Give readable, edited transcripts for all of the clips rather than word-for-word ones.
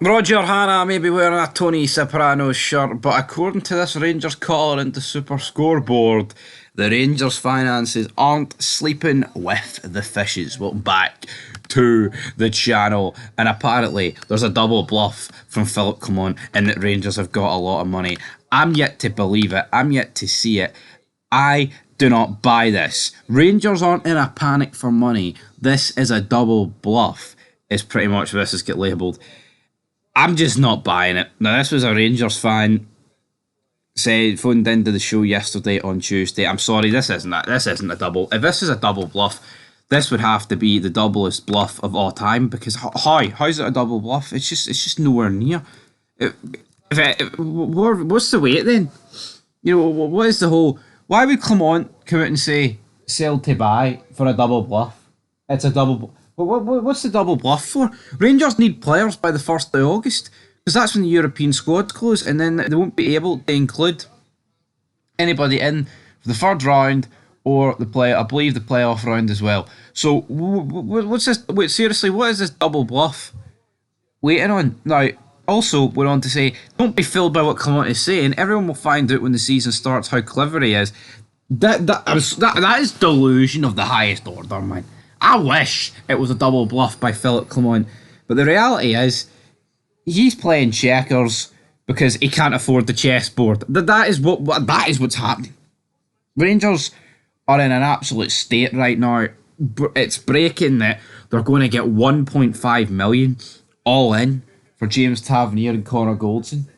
Roger Hanna may be wearing a Tony Soprano shirt, but according to this Rangers caller into Super Scoreboard, the Rangers finances aren't sleeping with the fishes. Well, back to the channel, and apparently there's a double bluff from Philip Clement, and that Rangers have got a lot of money. I'm yet to believe it. I'm yet to see it. I do not buy this. Rangers aren't in a panic for money. This is a double bluff. Is pretty much what this is get labelled. I'm just not buying it. Now, this was a Rangers fan phoned into the show yesterday on Tuesday. I'm sorry, this isn't a double. If this is a double bluff, this would have to be the doublest bluff of all time. Because how's it a double bluff? It's just nowhere near. What's the weight then? You know, what is the whole? Why would Clement come out and say sell to buy for a double bluff? It's a double. What's the double bluff for? Rangers need players by the 1st of August because that's when the European squads close, and then they won't be able to include anybody in for the third round or I believe the playoff round as well. So what's this? Wait, seriously, what is this double bluff waiting on? Now, also went on to say, don't be fooled by what Clement is saying. Everyone will find out when the season starts how clever he is. That is delusion of the highest order, man. I wish it was a double bluff by Philip Clement, but the reality is he's playing checkers because he can't afford the chessboard. That is what's happening. Rangers are in an absolute state right now. It's breaking that they're going to get 1.5 million all in for James Tavernier and Connor Goldson.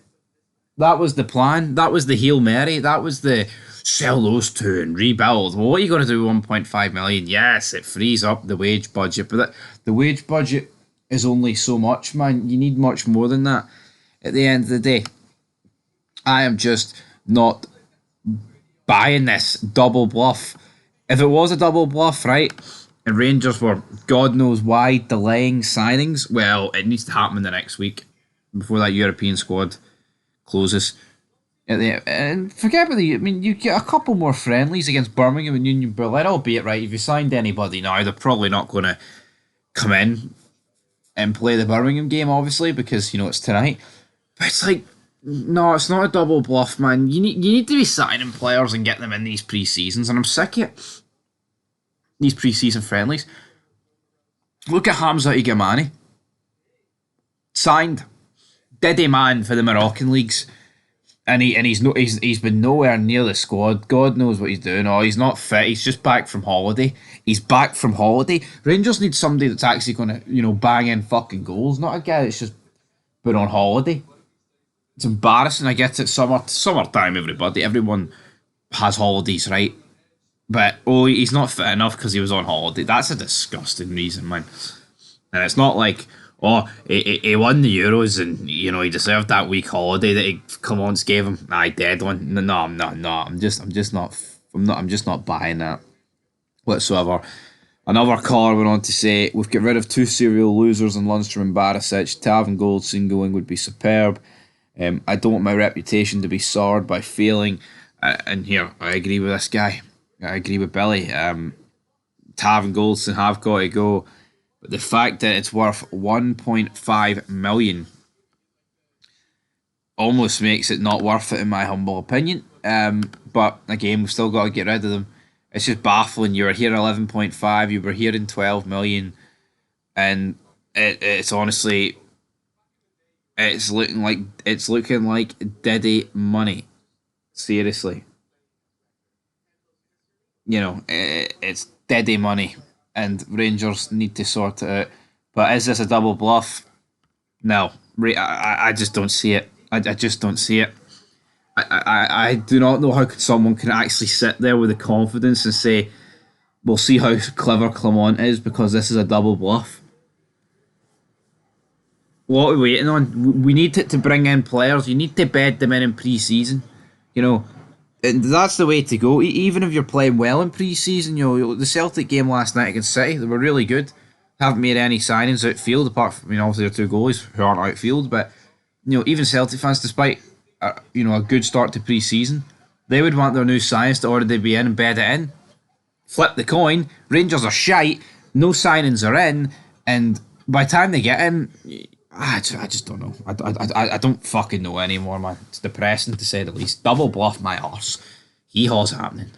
That was the plan. That was the Hail Mary. That was the sell those two and rebuild. Well, what are you going to do with 1.5 million? Yes, it frees up the wage budget, but the wage budget is only so much, man. You need much more than that. At the end of the day, I am just not buying this double bluff. If it was a double bluff, right, and Rangers were God knows why delaying signings, well, it needs to happen in the next week before that European squad closes. And forget about you get a couple more friendlies against Birmingham and Union Berlin, albeit, right, if you signed anybody now, they're probably not going to come in and play the Birmingham game, obviously, because, it's tonight. But it's like, no, it's not a double bluff, man. You need to be signing players and get them in these pre-seasons, and I'm sick of these pre-season friendlies. Look at Hamza Igamane. Signed. Diddy man for the Moroccan leagues. And he's been nowhere near the squad. God knows what he's doing. Oh, he's not fit. He's just back from holiday. He's back from holiday. Rangers need somebody that's actually going to, bang in fucking goals. Not a guy that's just been on holiday. It's embarrassing. I get it. Summertime, everybody. Everyone has holidays, right? But, he's not fit enough because he was on holiday. That's a disgusting reason, man. And it's not like, he won the Euros and he deserved that week holiday that Clements gave him. Dead one. No, I'm just not buying that whatsoever. Another caller went on to say, we've got rid of two serial losers in Lundstrom and Barisic. Tav and Goldson going would be superb. I don't want my reputation to be soured by failing. And here, I agree with this guy. I agree with Billy. Tav and Goldson have got to go. But the fact that it's worth 1.5 million almost makes it not worth it, in my humble opinion. But again, we've still got to get rid of them. It's just baffling. You were here 11.5, you were here in 12 million, and it's honestly, it's looking like Diddy money. Seriously, it's Diddy money. And Rangers need to sort it out. But is this a double bluff? No. I just don't see it. I just don't see it. I do not know how someone can actually sit there with the confidence and say, we'll see how clever Clement is because this is a double bluff. What are we waiting on? We need to bring in players. You need to bed them in pre-season. And that's the way to go. Even if you're playing well in pre-season, the Celtic game last night against City, they were really good. Haven't made any signings outfield apart from, obviously their two goalies who aren't outfield, but even Celtic fans, despite a good start to pre-season, they would want their new signings to already be in and bed it in. Flip the coin. Rangers are shite. No signings are in, and by the time they get in, I just don't know. I don't fucking know anymore, man. It's depressing to say the least. Double bluff my arse. Hee haw's happening.